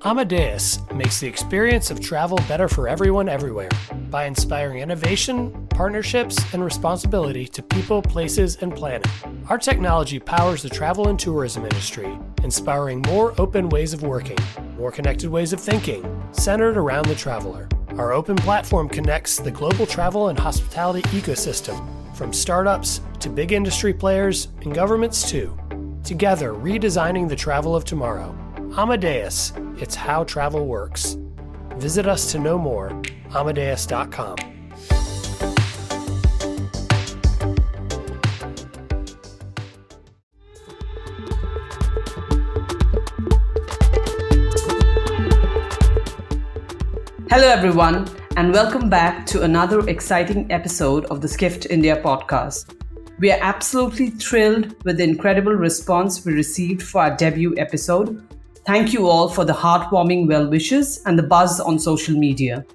Amadeus makes the experience of travel better for everyone everywhere by inspiring innovation, partnerships, and responsibility to people, places, and planet. Our technology powers the travel and tourism industry, inspiring more open ways of working, more connected ways of thinking, centered around the traveler. Our open platform connects the global travel and hospitality ecosystem, from startups to big industry players and governments too. Together, redesigning the travel of tomorrow. Amadeus, it's how travel works. Visit us to know more, amadeus.com. Hello everyone, and welcome back to another exciting episode of the Skift India Podcast. We are absolutely thrilled with the incredible response we received for our debut episode. Thank you all for the heartwarming well wishes and the buzz on social media.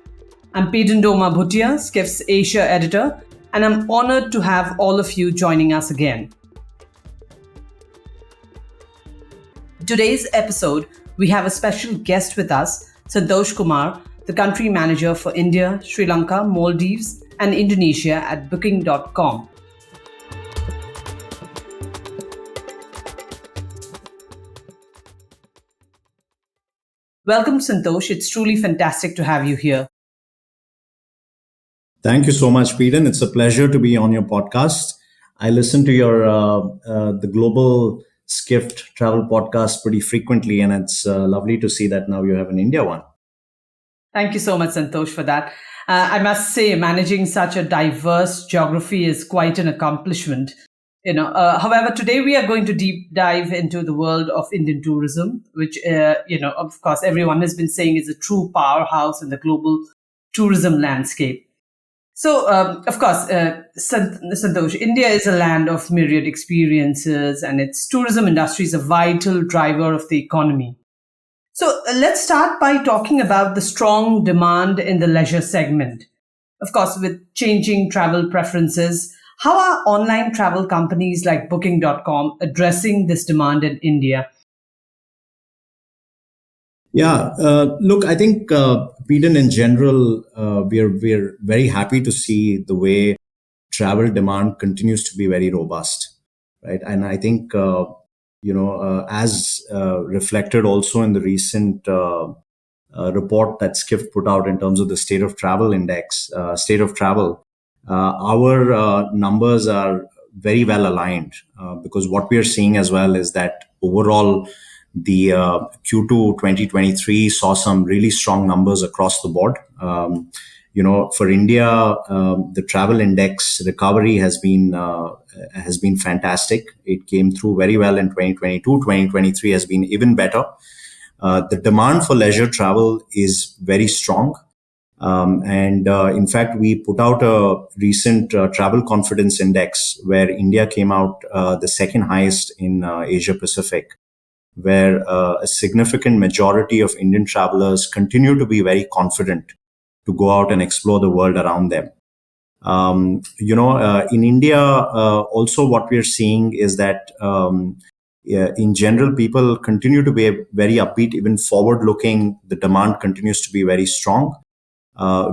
I'm Peden Doma Bhutia, Skift's Asia editor, and I'm honored to have all of you joining us again. Today's episode, we have a special guest with us, Santosh Kumar, the country manager for India, Sri Lanka, Maldives, and Indonesia at Booking.com. Welcome, Santosh. It's truly fantastic to have you here. Thank you so much, Peden. It's a pleasure to be on your podcast. I listen to your the global Skift travel podcast pretty frequently, and it's lovely to see that now you have an India one. Thank you so much, Santosh, for that. I must say, managing such a diverse geography is quite an accomplishment. However, today we are going to deep dive into the world of Indian tourism, which, of course, everyone has been saying is a true powerhouse in the global tourism landscape. So, of course, Santosh, India is a land of myriad experiences, and its tourism industry is a vital driver of the economy. So, let's start by talking about the strong demand in the leisure segment. Of course, with changing travel preferences, how are online travel companies like Booking.com addressing this demand in India? Yeah, look, I think Peden, in general, we're very happy to see the way travel demand continues to be very robust, right? And I think as reflected also in the recent report that Skift put out in terms of the state of travel index, state of travel. Our numbers are very well aligned because what we are seeing as well is that overall the Q2 2023 saw some really strong numbers across the board. For India, the travel index recovery has been fantastic. It came through very well in 2022. 2023 has been even better. The demand for leisure travel is very strong. In fact, we put out a recent travel confidence index where India came out the second highest in Asia Pacific, where a significant majority of Indian travelers continue to be very confident to go out and explore the world around them. In India, also what we're seeing is that in general, people continue to be very upbeat, even forward-looking. The demand continues to be very strong.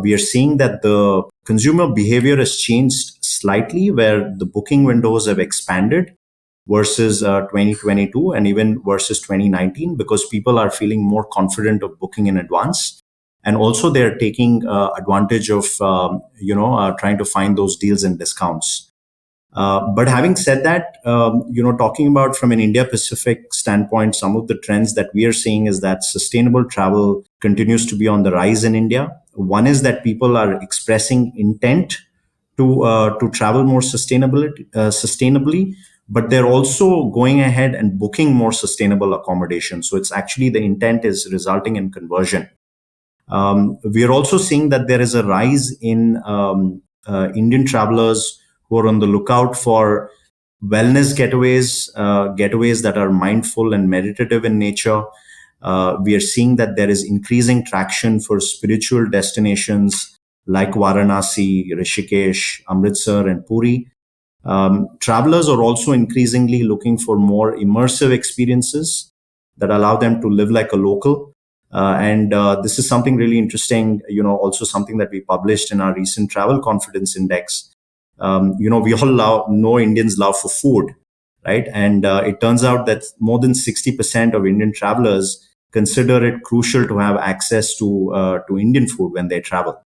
We are seeing that the consumer behavior has changed slightly, where the booking windows have expanded versus 2022 and even versus 2019, because people are feeling more confident of booking in advance. And also they're taking advantage of, trying to find those deals and discounts. But having said that, talking about from an India Pacific standpoint, some of the trends that we are seeing is that sustainable travel continues to be on the rise in India. One is that people are expressing intent to travel more sustainably, but they're also going ahead and booking more sustainable accommodation. So it's actually the intent is resulting in conversion. We are also seeing that there is a rise in Indian travelers who are on the lookout for wellness getaways that are mindful and meditative in nature. We are seeing that there is increasing traction for spiritual destinations like Varanasi, Rishikesh, Amritsar, and Puri. Travelers are also increasingly looking for more immersive experiences that allow them to live like a local. And this is something really interesting, also something that we published in our recent travel confidence index. We all know Indians love for food, right? And it turns out that more than 60% of Indian travelers consider it crucial to have access to Indian food when they travel,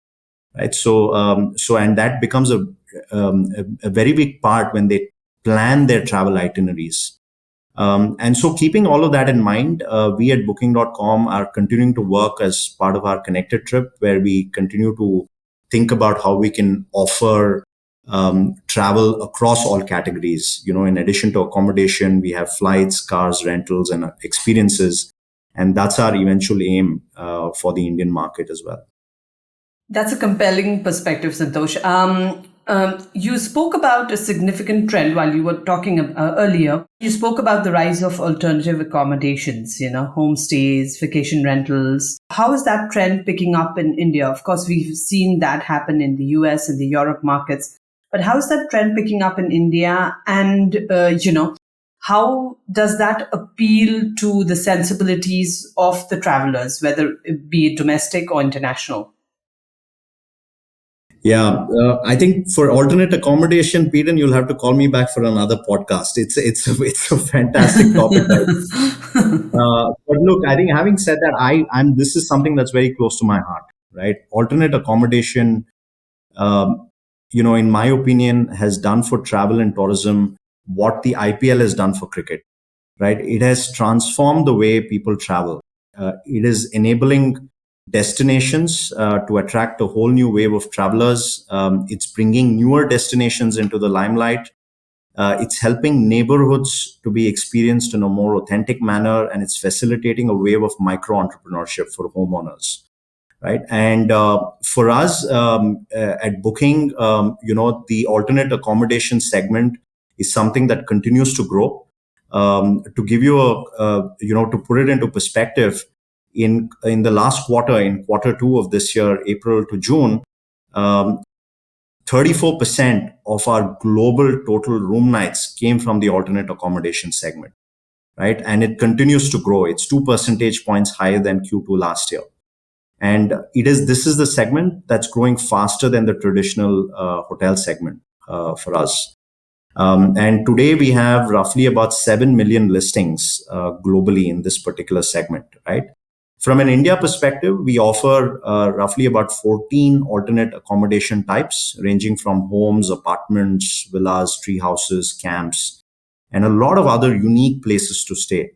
right? And that becomes a very big part when they plan their travel itineraries. And so, keeping all of that in mind, we at Booking.com are continuing to work as part of our connected trip, where we continue to think about how we can offer travel across all categories. In addition to accommodation, we have flights, cars, rentals, and experiences. And that's our eventual aim for the Indian market as well. That's a compelling perspective, Santosh. You spoke about a significant trend while you were talking earlier. You spoke about the rise of alternative accommodations, homestays, vacation rentals. How is that trend picking up in India? Of course, we've seen that happen in the US and the Europe markets. But how is that trend picking up in India? And, how does that appeal to the sensibilities of the travelers, whether it be domestic or international? Yeah, I think for alternate accommodation, Peden, you'll have to call me back for another podcast. It's a fantastic topic, right? But look, I think having said that, I'm this is something that's very close to my heart, right? Alternate accommodation, in my opinion, has done for travel and tourism what the IPL has done for cricket, right? It has transformed the way people travel. It is enabling destinations to attract a whole new wave of travelers. It's bringing newer destinations into the limelight. It's helping neighborhoods to be experienced in a more authentic manner, and it's facilitating a wave of micro entrepreneurship for homeowners, right? And for us at Booking, the alternate accommodation segment is something that continues to grow. To give you to put it into perspective, in the last quarter, in quarter two of this year, April to June, 34% of our global total room nights came from the alternate accommodation segment, right? And it continues to grow. It's 2 percentage points higher than Q2 last year. And this is the segment that's growing faster than the traditional hotel segment for us. And today we have roughly about 7 million listings globally in this particular segment, right? From an India perspective, we offer roughly about 14 alternate accommodation types, ranging from homes, apartments, villas, tree houses, camps, and a lot of other unique places to stay.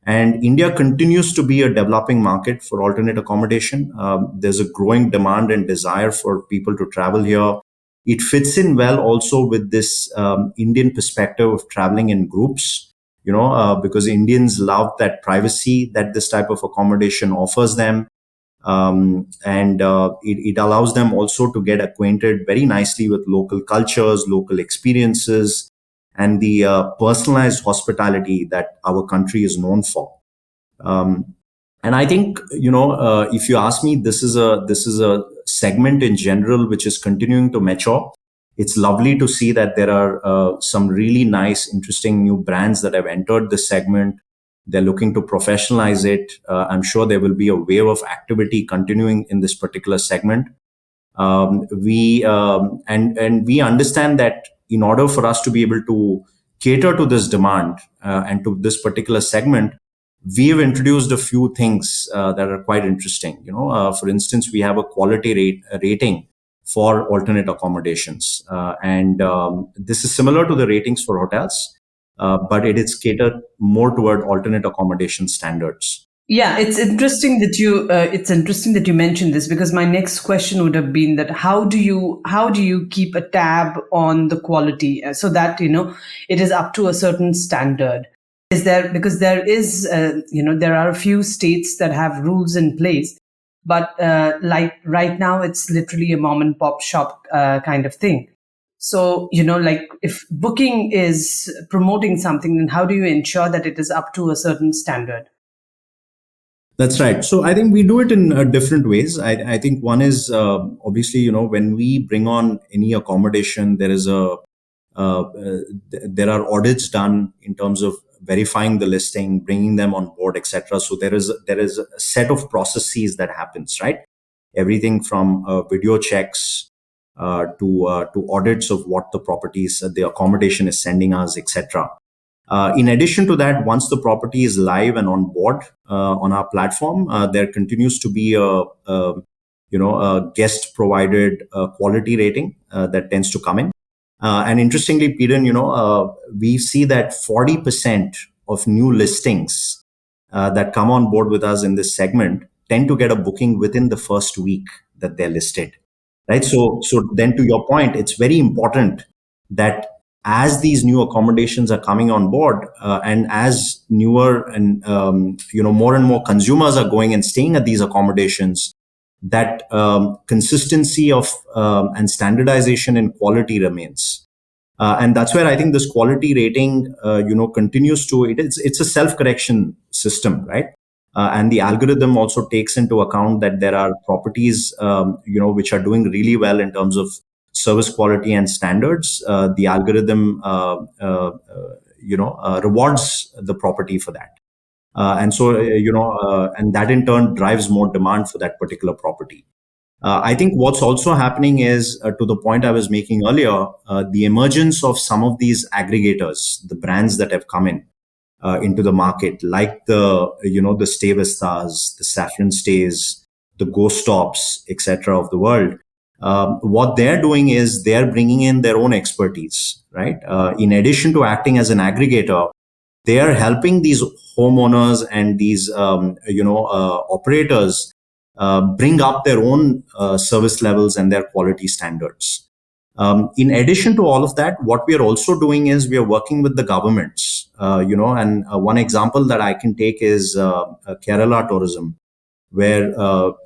And India continues to be a developing market for alternate accommodation. There's a growing demand and desire for people to travel here. It fits in well also with this Indian perspective of traveling in groups, because Indians love that privacy that this type of accommodation offers them. And it allows them also to get acquainted very nicely with local cultures, local experiences, and the personalized hospitality that our country is known for. And I think, if you ask me, this is a segment in general which is continuing to mature. It's lovely to see that there are some really nice, interesting new brands that have entered this segment. They're looking to professionalize it. I'm sure there will be a wave of activity continuing in this particular segment. We understand that in order for us to be able to cater to this demand and to this particular segment, we have introduced a few things that are quite interesting. For instance, we have a quality rating for alternate accommodations. And this is similar to the ratings for hotels, but it is catered more toward alternate accommodation standards. Yeah, it's interesting that you mentioned this, because my next question would have been that how do you keep a tab on the quality so that it is up to a certain standard? Because there are a few states that have rules in place, but like right now it's literally a mom and pop shop kind of thing. So like if Booking is promoting something, then how do you ensure that it is up to a certain standard? That's right. So I think we do it in different ways. I think one is obviously, when we bring on any accommodation, there are audits done in terms of verifying the listing, bringing them on board, etc. So there is a set of processes that happens, right? Everything from video checks to audits of what the properties, the accommodation is sending us, etc. In addition to that, once the property is live and on board on our platform, there continues to be a guest provided quality rating that tends to come in. And interestingly, Peden, we see that 40% of new listings that come on board with us in this segment tend to get a booking within the first week that they're listed, right? So then to your point, it's very important that as these new accommodations are coming on board, and as newer and more and more consumers are going and staying at these accommodations, that consistency of and standardization in quality remains. And that's where I think this quality rating, continues to, it's a self-correction system, right? And the algorithm also takes into account that there are properties, which are doing really well in terms of service quality and standards. The algorithm, rewards the property for that. And that in turn drives more demand for that particular property. I think what's also happening is, to the point I was making earlier, the emergence of some of these aggregators, the brands that have come in into the market, like the Stay Vistas, the Saffron Stays, the Go Stops, etc. of the world. What they're doing is they're bringing in their own expertise, right? In addition to acting as an aggregator, they are helping these homeowners and these operators bring up their own service levels and their quality standards. In addition to all of that, what we are also doing is we are working with the governments. And one example that I can take is Kerala tourism, where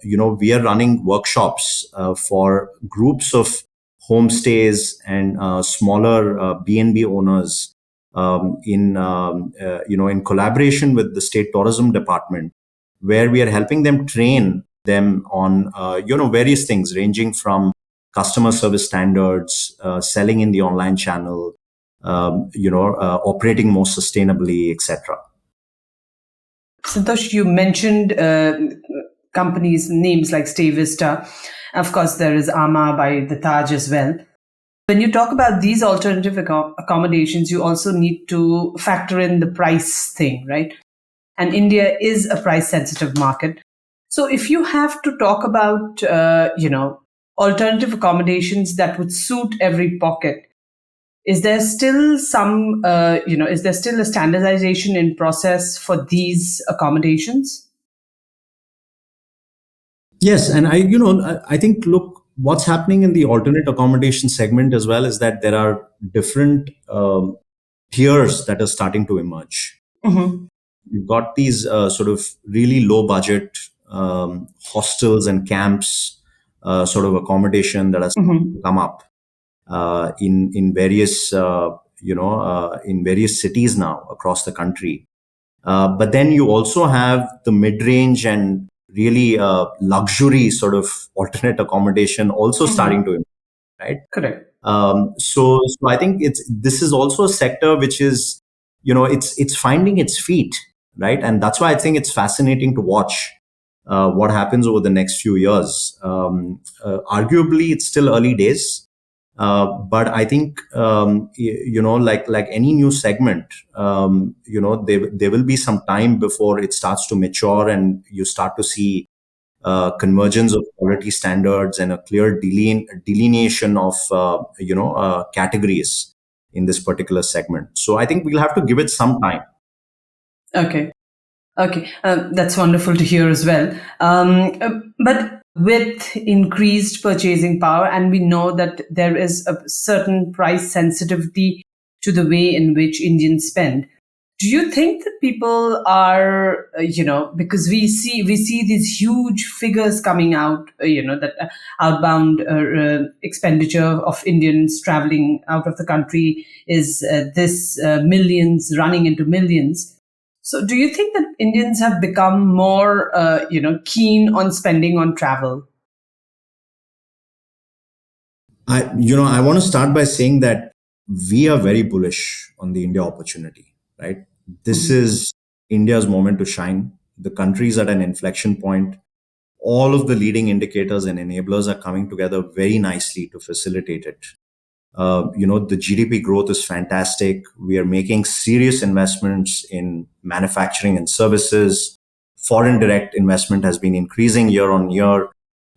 we are running workshops for groups of homestays and smaller B&B owners, in collaboration with the state tourism department, where we are helping them train them on various things ranging from customer service standards, selling in the online channel, operating more sustainably, etc. Santosh, you mentioned companies names like Stay Vista. Of course, there is Ama by the Taj as well. When you talk about these alternative accommodations, you also need to factor in the price thing, right? And India is a price sensitive market. So if you have to talk about, alternative accommodations that would suit every pocket, is there still is there still a standardization in process for these accommodations? Yes, and I think, look, what's happening in the alternate accommodation segment as well is that there are different tiers that are starting to emerge. Mm-hmm. You've got these sort of really low budget hostels and camps sort of accommodation that has come up in various in various cities now across the country. But then you also have the mid-range and really luxury sort of alternate accommodation also starting to emerge, right? Correct. So I think this is also a sector which is, it's finding its feet, right? And that's why I think it's fascinating to watch what happens over the next few years. Arguably, it's still early days. But I think, like any new segment, there will be some time before it starts to mature and you start to see convergence of quality standards and a clear delineation of, categories in this particular segment. So I think we'll have to give it some time. Okay. That's wonderful to hear as well. But with increased purchasing power, and we know that there is a certain price sensitivity to the way in which Indians spend. Do you think that people are, because we see these huge figures coming out, that outbound expenditure of Indians traveling out of the country is this millions running into millions. So do you think that Indians have become more, keen on spending on travel? I want to start by saying that we are very bullish on the India opportunity, right? This is India's moment to shine. The country is at an inflection point. All of the leading indicators and enablers are coming together very nicely to facilitate it. The GDP growth is fantastic. We are making serious investments in manufacturing and services. Foreign direct investment has been increasing year on year.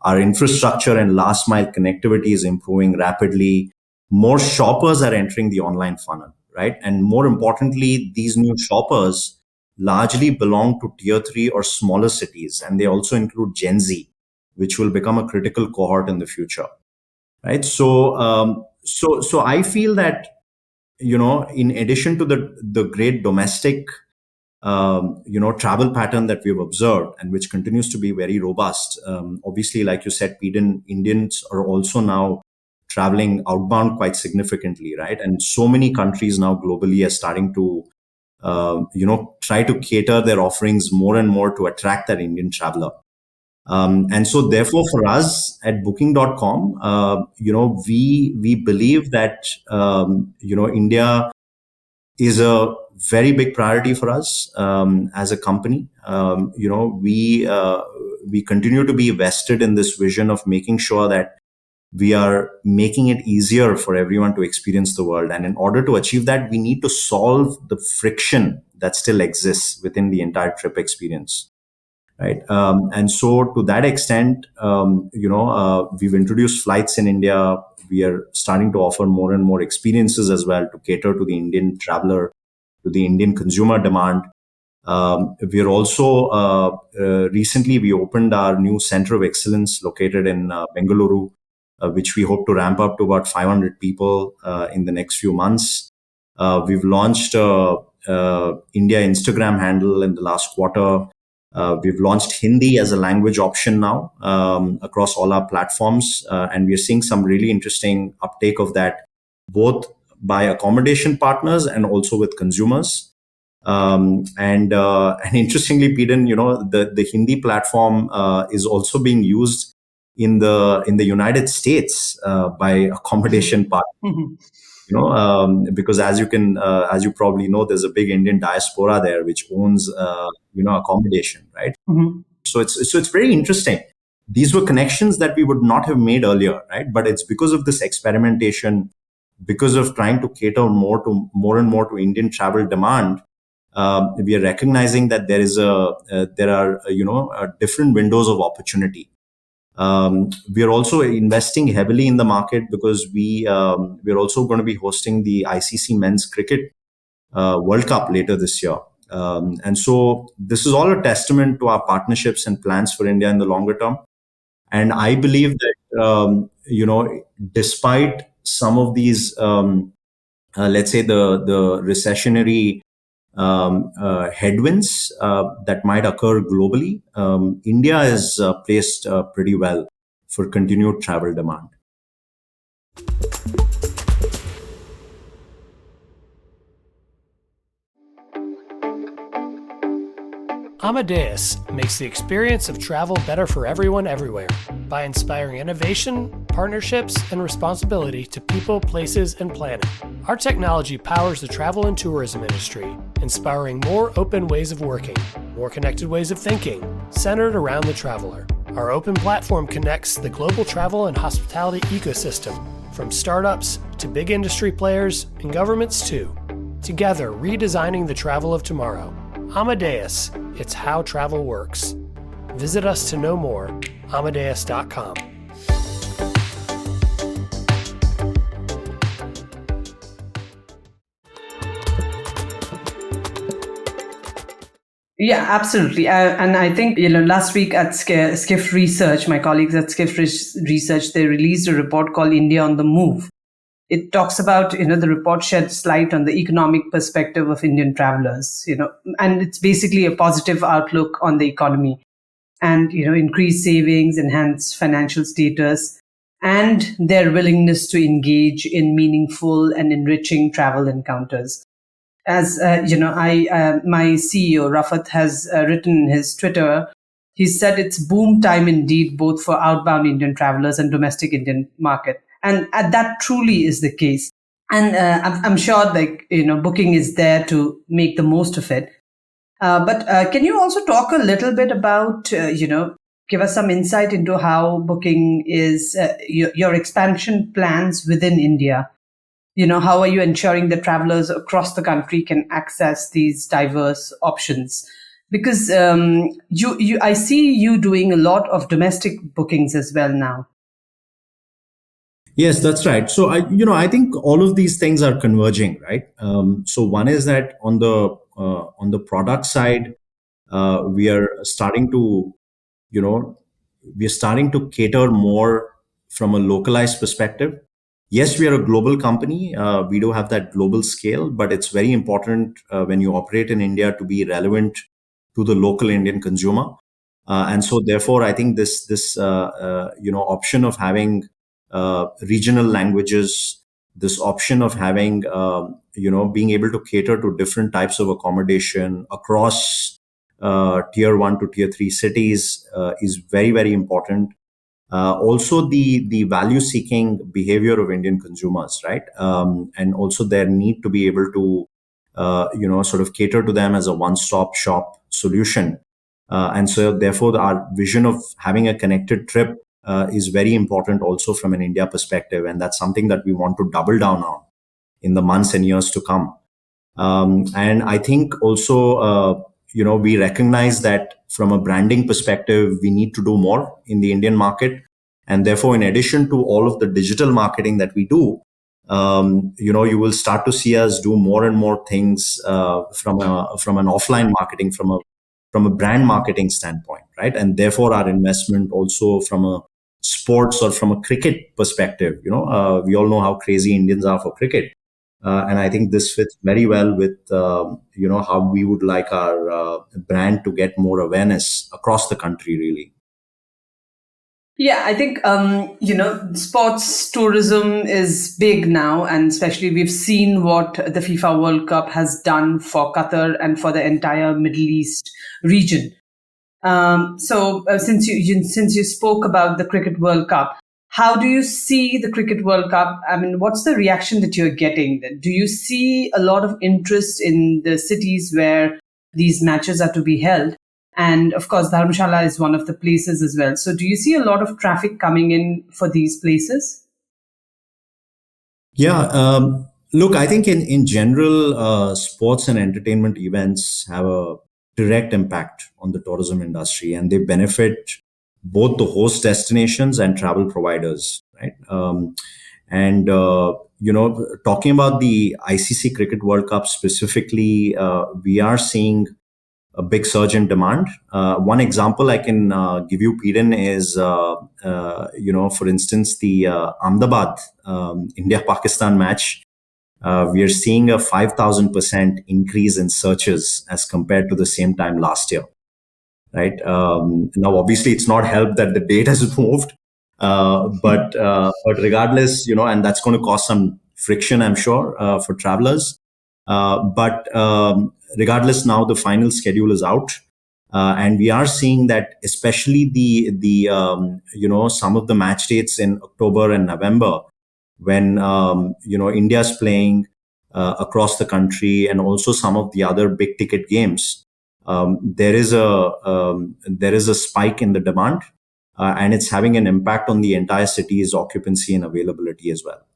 Our infrastructure and last mile connectivity is improving rapidly. More shoppers are entering the online funnel, right? And more importantly, these new shoppers largely belong to tier three or smaller cities, and they also include Gen Z, which will become a critical cohort in the future, right? So I feel that, in addition to the great domestic travel pattern that we've observed and which continues to be very robust. Obviously, like you said, Peden, Indians are also now traveling outbound quite significantly, right? And so many countries now globally are starting to, try to cater their offerings more and more to attract that Indian traveler. And so therefore for us at booking.com, we believe that, India is a very big priority for us as a company. We continue to be vested in this vision of making sure that we are making it easier for everyone to experience the world. And in order to achieve that, we need to solve the friction that still exists within the entire trip experience. Right. And so to that extent, we've introduced flights in India. We are starting to offer more and more experiences as well to cater to the Indian traveler, to the Indian consumer demand. We are also recently we opened our new center of excellence located in Bengaluru, which we hope to ramp up to about 500 people in the next few months. We've launched India Instagram handle in the last quarter. We've launched Hindi as a language option now across all our platforms, and we're seeing some really interesting uptake of that, both by accommodation partners and also with consumers. And interestingly, Peden, the Hindi platform is also being used in the United States by accommodation partners. Because as you probably know, there's a big Indian diaspora there which owns accommodation, right? So it's very interesting. These were connections that we would not have made earlier, right? But it's because of this experimentation, because of trying to cater more and more to Indian travel demand. We are recognizing that there are different windows of opportunity. We are also investing heavily in the market because we are also going to be hosting the ICC Men's Cricket World Cup later this year. And so this is all a testament to our partnerships and plans for India in the longer term. And I believe that, despite some of these, let's say the recessionary headwinds that might occur globally, India is placed pretty well for continued travel demand. Amadeus makes the experience of travel better for everyone everywhere by inspiring innovation, partnerships, and responsibility to people, places, and planet. Our technology powers the travel and tourism industry, inspiring more open ways of working, more connected ways of thinking, centered around the traveler. Our open platform connects the global travel and hospitality ecosystem, from startups to big industry players and governments too. Together, redesigning the travel of tomorrow. Amadeus, it's how travel works. Visit us to know more, amadeus.com. Yeah, absolutely. And I think, last week at Skift Research, my colleagues at Skift Research, they released a report called India on the Move. It talks about, the report sheds light on the economic perspective of Indian travelers, and it's basically a positive outlook on the economy and, increased savings, enhanced financial status, and their willingness to engage in meaningful and enriching travel encounters. As my CEO, Rafat, has written in his Twitter, he said it's boom time indeed, both for outbound Indian travelers and domestic Indian market. And that truly is the case. And I'm sure, like, booking is there to make the most of it. But can you also talk a little bit about, give us some insight into how booking is, your expansion plans within India? How are you ensuring that travelers across the country can access these diverse options? Because I see you doing a lot of domestic bookings as well now. Yes, that's right. So I think all of these things are converging, right? So one is that on the product side, we are starting to, you know, we are starting to cater more from a localized perspective. Yes, we are a global company. We do have that global scale, but it's very important when you operate in India to be relevant to the local Indian consumer. And so, therefore, I think this option of having regional languages, this option of having being able to cater to different types of accommodation across tier 1 to tier 3 cities is very, very important. Also, the value seeking behavior of Indian consumers, right? And also their need to be able to sort of cater to them as a one stop shop solution. And so therefore our vision of having a connected trip is very important also from an India perspective, and that's something that we want to double down on in the months and years to come. And I think also, we recognize that from a branding perspective, we need to do more in the Indian market. And therefore, in addition to all of the digital marketing that we do, you will start to see us do more and more things from an offline marketing, from a brand marketing standpoint, right? And therefore, our investment also from a sports or from a cricket perspective, we all know how crazy Indians are for cricket. And I think this fits very well with how we would like our brand to get more awareness across the country, really. Yeah, I think sports tourism is big now, and especially we've seen what the FIFA World Cup has done for Qatar and for the entire Middle East region. So since you spoke about the Cricket World Cup, how do you see the Cricket World Cup? I mean, what's the reaction that you're getting? Do you see a lot of interest in the cities where these matches are to be held? And of course, Dharamshala is one of the places as well. So do you see a lot of traffic coming in for these places? Yeah. Look, I think in general, sports and entertainment events have a direct impact on the tourism industry, and they benefit both the host destinations and travel providers, right? And talking about the ICC Cricket World Cup specifically, we are seeing a big surge in demand. One example I can give you, Peden, is for instance, the Ahmedabad India-Pakistan match. We are seeing a 5,000% increase in searches as compared to the same time last year. Right now, obviously, it's not helped that the date has moved, but regardless, and that's going to cause some friction, I'm sure, for travelers. But regardless, now the final schedule is out, and we are seeing that, especially the some of the match dates in October and November, when India's playing across the country, and also some of the other big ticket games. There is a spike in the demand, and it's having an impact on the entire city's occupancy and availability as well.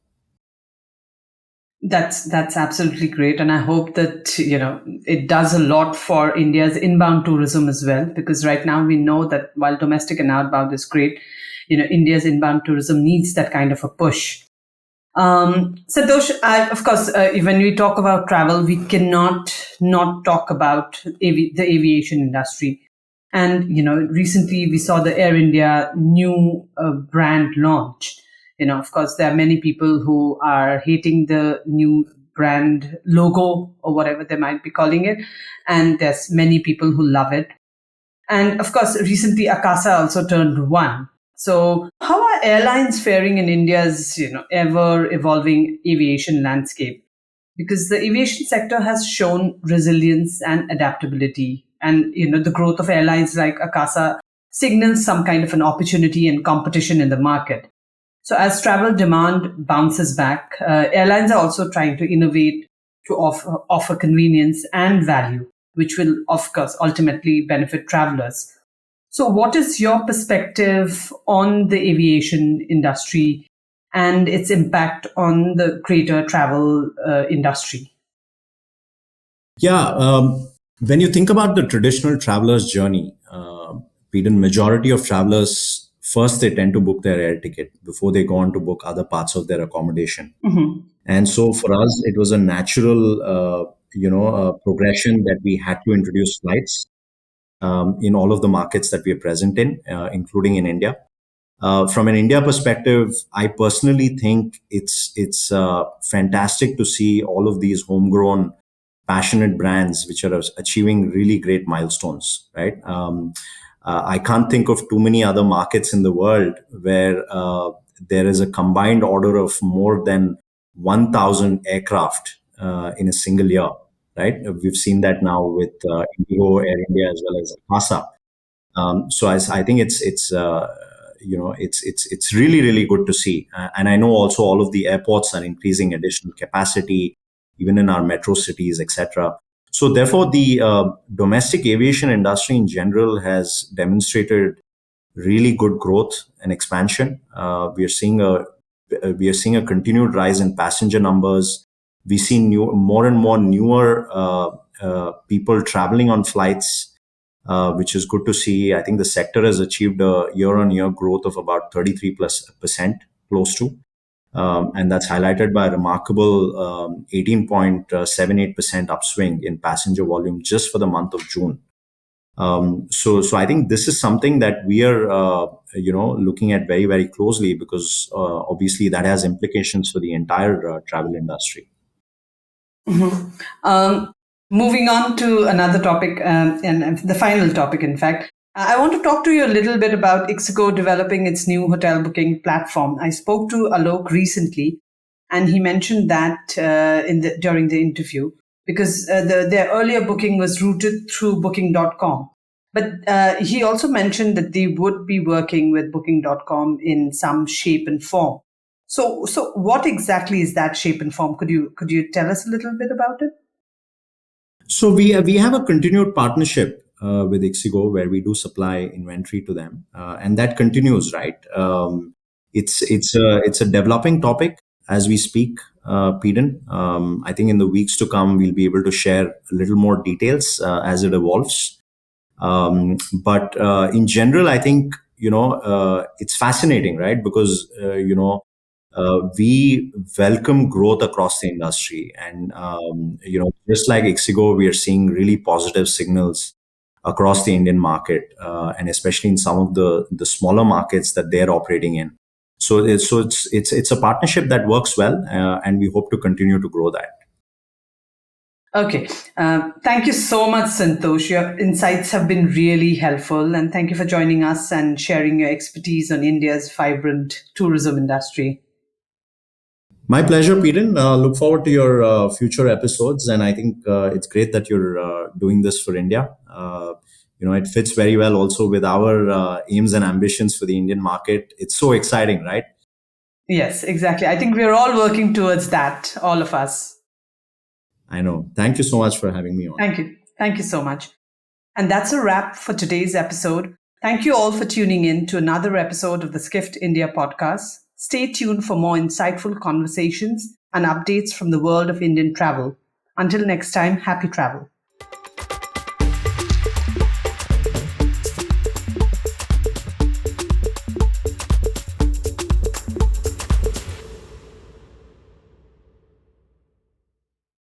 That's absolutely great, and I hope that it does a lot for India's inbound tourism as well. Because right now we know that while domestic and outbound is great, India's inbound tourism needs that kind of a push. Santosh, of course, when we talk about travel, we cannot not talk about the aviation industry. And recently we saw the Air India new brand launch. Of course, there are many people who are hating the new brand logo or whatever they might be calling it. And there's many people who love it. And of course, recently Akasa also turned one. So how are airlines faring in India's, ever evolving aviation landscape? Because the aviation sector has shown resilience and adaptability. And, the growth of airlines like Akasa signals some kind of an opportunity and competition in the market. So as travel demand bounces back, airlines are also trying to innovate to offer convenience and value, which will, of course, ultimately benefit travelers. So what is your perspective on the aviation industry and its impact on the greater travel industry? Yeah, when you think about the traditional traveler's journey, Peden, majority of travelers first they tend to book their air ticket before they go on to book other parts of their accommodation. Mhm. And so for us, it was a natural, progression that we had to introduce flights in all of the markets that we are present in, including in India. From an India perspective, I personally think it's fantastic to see all of these homegrown, passionate brands which are achieving really great milestones. Right? I can't think of too many other markets in the world where there is a combined order of more than 1,000 aircraft in a single year. Right? We've seen that now with Indigo, Air India, as well as Akasa. So I think it's really really good to see, and I know also all of the airports are increasing additional capacity, even in our metro cities, etc. So therefore, the domestic aviation industry in general has demonstrated really good growth and expansion. We are seeing a continued rise in passenger numbers. We see more and more newer people traveling on flights, which is good to see. I think the sector has achieved a year-on-year growth of about 33 plus percent, close to, and that's highlighted by a remarkable 18.78% upswing in passenger volume just for the month of June. So I think this is something that we are, looking at very, very closely because obviously that has implications for the entire travel industry. Mhm. Moving on to another topic, and the final topic, in fact, I want to talk to you a little bit about Ixigo developing its new hotel booking platform. I spoke to Alok recently, and he mentioned that during the interview because their earlier booking was routed through Booking.com. But he also mentioned that they would be working with Booking.com in some shape and form. So what exactly is that shape and form? Could you tell us a little bit about it? So we have a continued partnership with Ixigo where we do supply inventory to them, and that continues. Right? It's a developing topic as we speak, Peden. I think in the weeks to come we'll be able to share a little more details as it evolves. But in general, I think it's fascinating, right? Because we welcome growth across the industry, and just like Ixigo, we are seeing really positive signals across the Indian market, and especially in some of the smaller markets that they're operating in. So it's a partnership that works well, and we hope to continue to grow that. Okay. Thank you so much, Santosh. Your insights have been really helpful, and thank you for joining us and sharing your expertise on India's vibrant tourism industry. My pleasure, Peden. Look forward to your future episodes, and I think it's great that you're doing this for India. It fits very well also with our aims and ambitions for the Indian market. It's so exciting, right? Yes, exactly. I think we're all working towards that, all of us. I know. Thank you so much for having me on. Thank you. Thank you so much. And that's a wrap for today's episode. Thank you all for tuning in to another episode of the Skift India Podcast. Stay tuned for more insightful conversations and updates from the world of Indian travel. Until next time, happy travel.